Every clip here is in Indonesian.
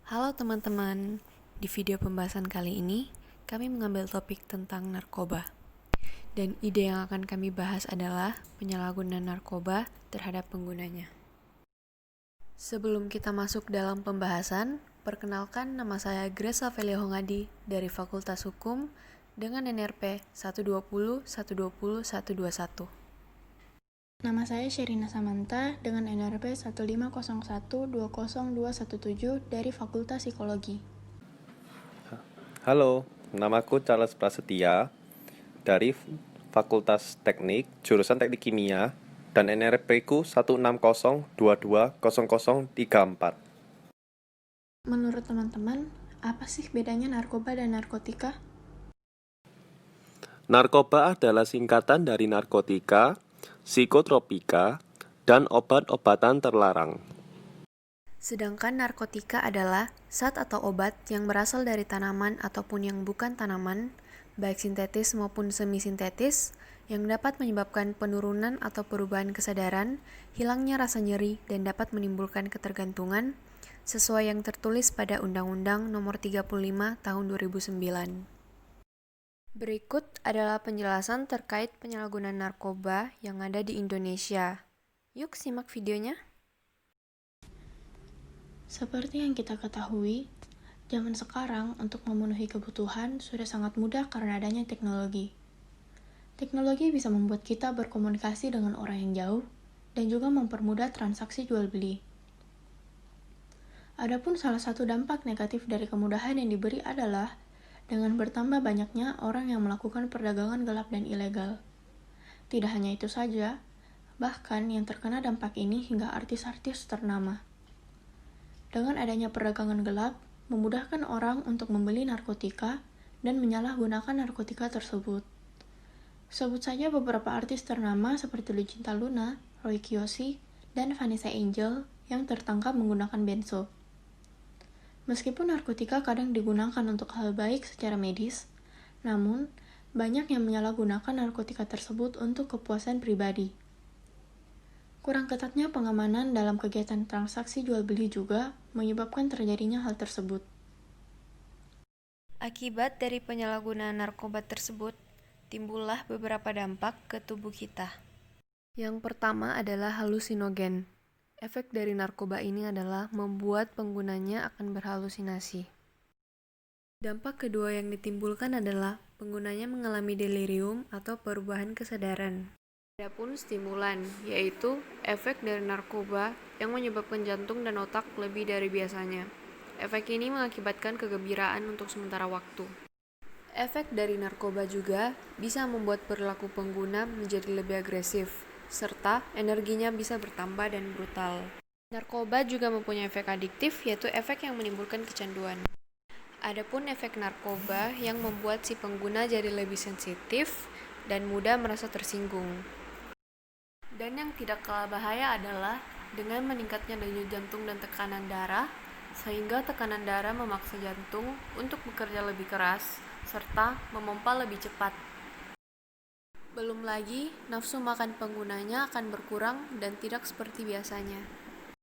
Halo teman-teman, di video pembahasan kali ini kami mengambil topik tentang narkoba. Dan ide yang akan kami bahas adalah penyalahgunaan narkoba terhadap penggunanya. Sebelum kita masuk dalam pembahasan, perkenalkan nama saya Grace Avelia Hongadi dari Fakultas Hukum dengan NRP 120 120 121. Nama saya Sherina Samanta dengan NRP 150120217 dari Fakultas Psikologi. Halo, namaku Charles Prasetya dari Fakultas Teknik, jurusan Teknik Kimia, dan NRP-ku 160220034. Menurut teman-teman, apa sih bedanya narkoba dan narkotika? Narkoba adalah singkatan dari narkotika, psikotropika, dan obat-obatan terlarang. Sedangkan narkotika adalah zat atau obat yang berasal dari tanaman ataupun yang bukan tanaman, baik sintetis maupun semi-sintetis, yang dapat menyebabkan penurunan atau perubahan kesadaran, hilangnya rasa nyeri, dan dapat menimbulkan ketergantungan, sesuai yang tertulis pada Undang-Undang Nomor 35 Tahun 2009. Berikut adalah penjelasan terkait penyalahgunaan narkoba yang ada di Indonesia. Yuk simak videonya. Seperti yang kita ketahui, zaman sekarang untuk memenuhi kebutuhan sudah sangat mudah karena adanya teknologi. Teknologi bisa membuat kita berkomunikasi dengan orang yang jauh dan juga mempermudah transaksi jual beli. Adapun salah satu dampak negatif dari kemudahan yang diberi adalah dengan bertambah banyaknya orang yang melakukan perdagangan gelap dan ilegal. Tidak hanya itu saja, bahkan yang terkena dampak ini hingga artis-artis ternama. Dengan adanya perdagangan gelap, memudahkan orang untuk membeli narkotika dan menyalahgunakan narkotika tersebut. Sebut saja beberapa artis ternama seperti Lucinta Luna, Roy Kiyoshi, dan Vanessa Angel yang tertangkap menggunakan benzo. Meskipun narkotika kadang digunakan untuk hal baik secara medis, namun banyak yang menyalahgunakan narkotika tersebut untuk kepuasan pribadi. Kurang ketatnya pengamanan dalam kegiatan transaksi jual beli juga menyebabkan terjadinya hal tersebut. Akibat dari penyalahgunaan narkoba tersebut, timbullah beberapa dampak ke tubuh kita. Yang pertama adalah halusinogen. Efek dari narkoba ini adalah membuat penggunanya akan berhalusinasi. Dampak kedua yang ditimbulkan adalah penggunanya mengalami delirium atau perubahan kesadaran. Adapun stimulan, yaitu efek dari narkoba yang menyebabkan jantung dan otak lebih dari biasanya. Efek ini mengakibatkan kegembiraan untuk sementara waktu. Efek dari narkoba juga bisa membuat perilaku pengguna menjadi lebih agresif, serta energinya bisa bertambah dan brutal. Narkoba juga mempunyai efek adiktif, yaitu efek yang menimbulkan kecanduan. Adapun efek narkoba yang membuat si pengguna jadi lebih sensitif dan mudah merasa tersinggung. Dan yang tidak kalah bahaya adalah dengan meningkatnya denyut jantung dan tekanan darah, sehingga tekanan darah memaksa jantung untuk bekerja lebih keras, serta memompa lebih cepat. Belum lagi, nafsu makan penggunanya akan berkurang dan tidak seperti biasanya.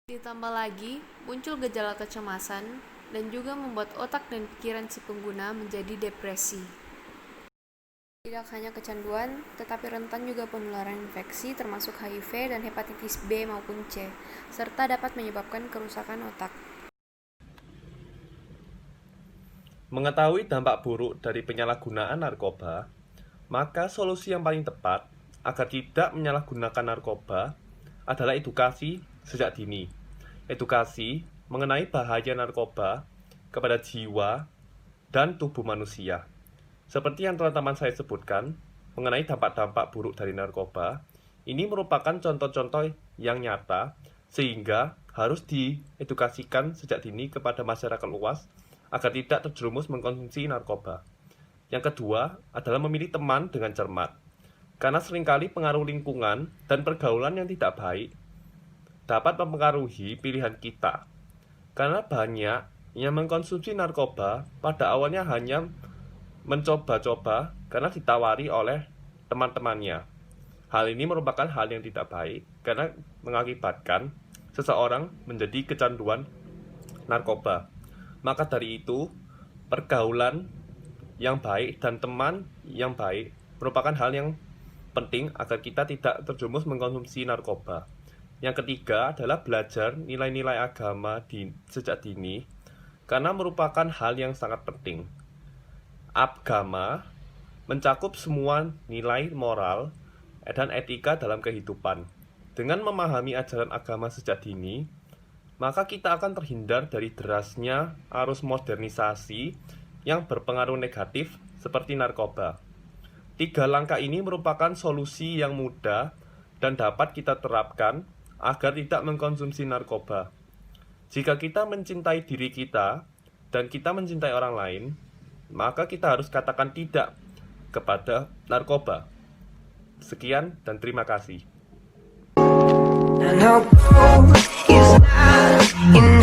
Ditambah lagi, muncul gejala kecemasan dan juga membuat otak dan pikiran si pengguna menjadi depresi. Tidak hanya kecanduan, tetapi rentan juga penularan infeksi termasuk HIV dan hepatitis B maupun C, serta dapat menyebabkan kerusakan otak. Mengetahui dampak buruk dari penyalahgunaan narkoba, maka solusi yang paling tepat agar tidak menyalahgunakan narkoba adalah edukasi sejak dini. Edukasi mengenai bahaya narkoba kepada jiwa dan tubuh manusia. Seperti yang teman-teman saya sebutkan, mengenai dampak-dampak buruk dari narkoba, ini merupakan contoh-contoh yang nyata sehingga harus diedukasikan sejak dini kepada masyarakat luas agar tidak terjerumus mengkonsumsi narkoba. Yang kedua adalah memilih teman dengan cermat, karena seringkali pengaruh lingkungan dan pergaulan yang tidak baik dapat mempengaruhi pilihan kita. Karena banyak yang mengkonsumsi narkoba pada awalnya hanya mencoba-coba karena ditawari oleh teman-temannya. Hal ini merupakan hal yang tidak baik karena mengakibatkan seseorang menjadi kecanduan narkoba. Maka dari itu, pergaulan yang baik dan teman yang baik merupakan hal yang penting agar kita tidak terjerumus mengkonsumsi narkoba. Yang ketiga adalah belajar nilai-nilai agama sejak dini, karena merupakan hal yang sangat penting. Agama mencakup semua nilai moral dan etika dalam kehidupan. Dengan memahami ajaran agama sejak dini, maka kita akan terhindar dari derasnya arus modernisasi yang berpengaruh negatif seperti narkoba. 3 langkah ini merupakan solusi yang mudah dan dapat kita terapkan agar tidak mengkonsumsi narkoba. Jika kita mencintai diri kita dan kita mencintai orang lain, maka kita harus katakan tidak kepada narkoba. Sekian dan terima kasih. And hope is not enough.